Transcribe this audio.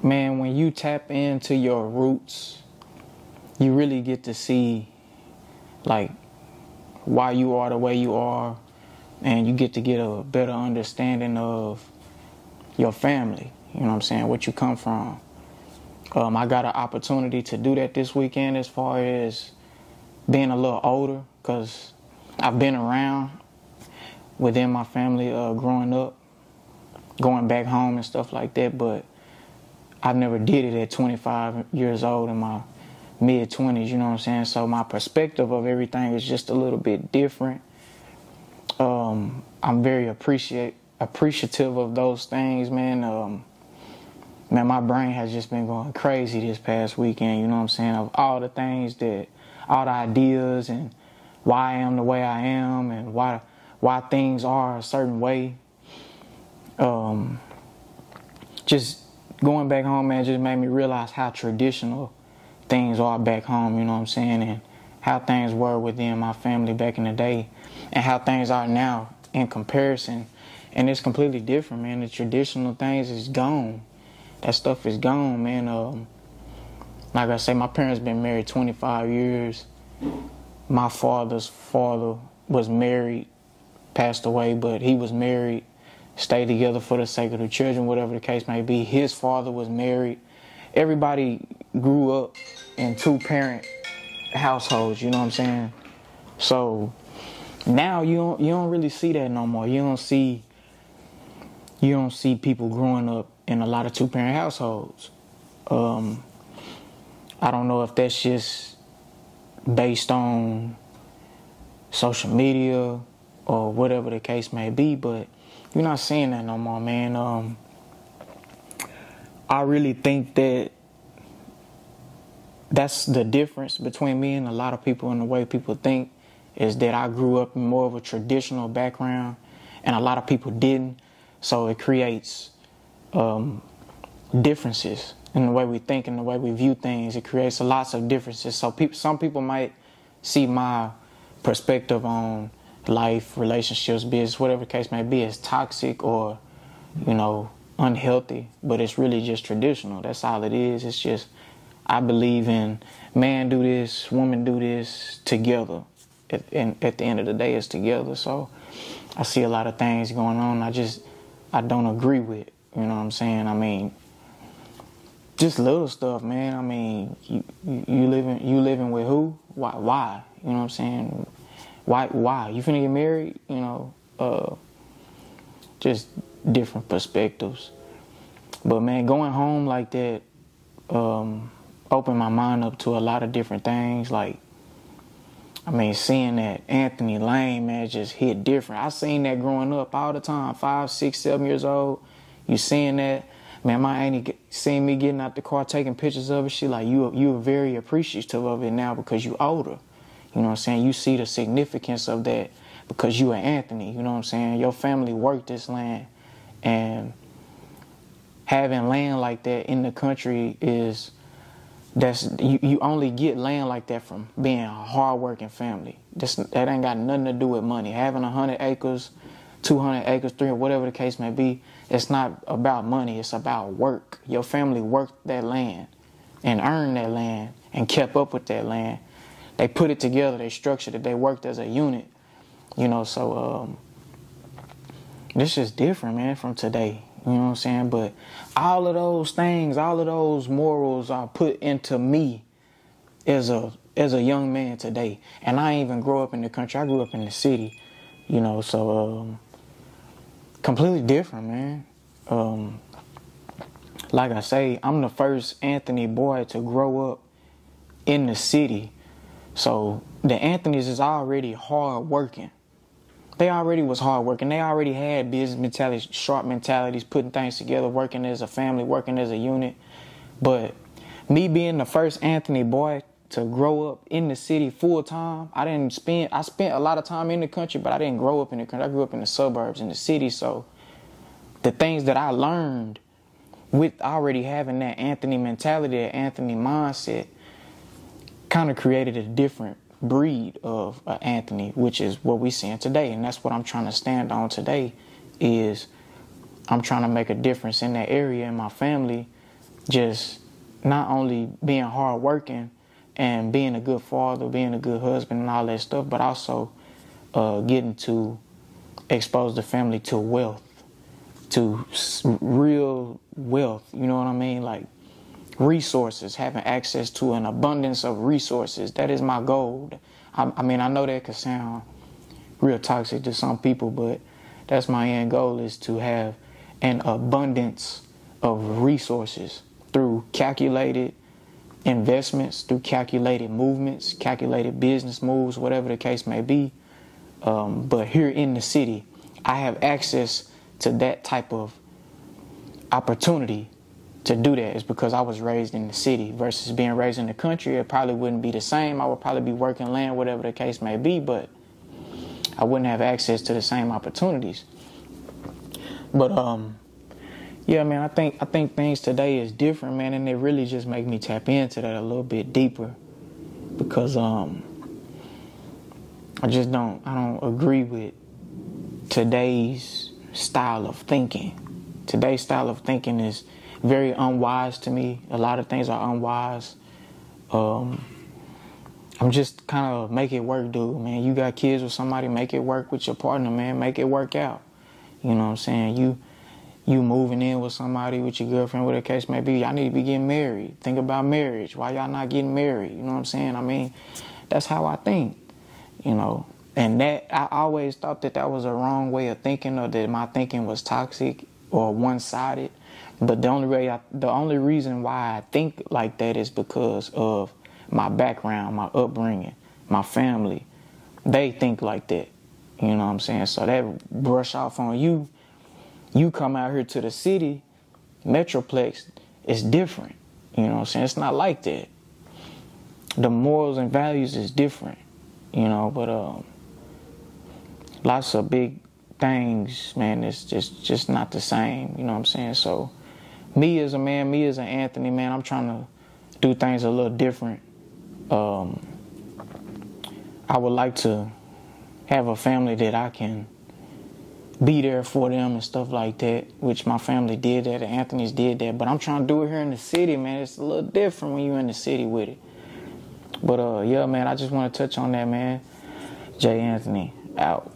Man, when you tap into your roots, you really get to see like why you are the way you are, and you get a better understanding of your family. You know what I'm saying? What you come from. I got an opportunity to do that this weekend as far as being a little older, because I've been around within my family growing up, going back home and stuff like that, but I never did it at 25 years old in my mid-20s, you know what I'm saying? So my perspective of everything is just a little bit different. I'm very appreciative of those things, man. Man, my brain has just been going crazy this past weekend, you know what I'm saying? Of all the things all the ideas and why I am the way I am and why things are a certain way. Just going back home, man, just made me realize how traditional things are back home, you know what I'm saying? And how things were within my family back in the day and how things are now in comparison. And it's completely different, man. The traditional things is gone. That stuff is gone, man. Like I say, my parents been married 25 years. My father's father was married, passed away, but he was married, stayed together for the sake of the children, whatever the case may be. His father was married. Everybody grew up in two-parent households, you know what I'm saying? So now you don't really see that no more. You don't see people growing up in a lot of two-parent households. I don't know if that's just based on social media or whatever the case may be, but you're not seeing that no more, man. I really think that's the difference between me and a lot of people and the way people think, is that I grew up in more of a traditional background and a lot of people didn't. So it creates differences in the way we think and the way we view things. It creates lots of differences. So some people might see my perspective on life, relationships, business, whatever the case may be, as toxic or, unhealthy, but it's really just traditional. That's all it is. It's just, I believe in man do this, woman do this together. And at the end of the day, it's together. So I see a lot of things going on I don't agree with, you know what I'm saying? I mean, just little stuff, man. I mean, you living with who? Why? You know what I'm saying? Why? You finna get married? Just different perspectives. But man, going home like that opened my mind up to a lot of different things. Like, I mean, seeing that Anthony Lane, man, just hit different. I seen that growing up all the time, 5, 6, 7 years old. You seeing that. Man, my auntie seen me getting out the car, taking pictures of it. She like, you're very appreciative of it now because you older. You know what I'm saying? You see the significance of that because you are Anthony. You know what I'm saying? Your family worked this land. And having land like that in the country you only get land like that from being a hard-working family. That ain't got nothing to do with money. Having 100 acres, 200 acres, 300, whatever the case may be, it's not about money. It's about work. Your family worked that land and earned that land and kept up with that land. They put it together. They structured it. They worked as a unit. So this is different, man, from today. You know what I'm saying? But all of those things, all of those morals are put into me as a young man today. And I ain't even grow up in the country. I grew up in the city, so completely different, man. Like I say, I'm the first Anthony boy to grow up in the city. So the Anthonys is already hard working. They already was hard working. They already had business mentalities, sharp mentalities, putting things together, working as a family, working as a unit. But me being the first Anthony boy to grow up in the city full time, I spent a lot of time in the country, but I didn't grow up in the country. I grew up in the suburbs, in the city. So the things that I learned with already having that Anthony mentality, that Anthony mindset, kind of created a different breed of Anthony, which is what we're seeing today. And that's what I'm trying to stand on today, is I'm trying to make a difference in that area in my family just not only being hardworking and being a good father, being a good husband and all that stuff, but also getting to expose the family to wealth, to real wealth, you know what I mean? Like resources, having access to an abundance of resources. That is my goal. I mean, I know that could sound real toxic to some people, but that's my end goal, is to have an abundance of resources through calculated investments, through calculated movements, calculated business moves, whatever the case may be. But here in the city, I have access to that type of opportunity to do that. It's because I was raised in the city versus being raised in the country. It probably wouldn't be the same. I would probably be working land, whatever the case may be, but I wouldn't have access to the same opportunities. But yeah, man, I think things today is different, man, and it really just make me tap into that a little bit deeper, because I don't agree with today's style of thinking. Today's style of thinking is very unwise to me. A lot of things are unwise. I'm just kind of make it work, dude, man. You got kids with somebody, make it work with your partner, man. Make it work out. You know what I'm saying? You moving in with somebody, with your girlfriend, whatever the case may be. Y'all need to be getting married. Think about marriage. Why y'all not getting married? You know what I'm saying? I mean, that's how I think, you know. And that, I always thought that was a wrong way of thinking, or that my thinking was toxic or one-sided. But the only reason why I think like that is because of my background, my upbringing, my family. They think like that. You know what I'm saying? So that brush off on you. You come out here to the city, Metroplex, it's different. You know what I'm saying? It's not like that. The morals and values is different. You know, but lots of big things, man, it's just not the same. You know what I'm saying? So me as a man, me as an Anthony, man, I'm trying to do things a little different. I would like to have a family that I can be there for them and stuff like that, which my family did that, the Anthony's did that. But I'm trying to do it here in the city, man. It's a little different when you're in the city with it. But yeah, man, I just want to touch on that, man. Jay Anthony, out.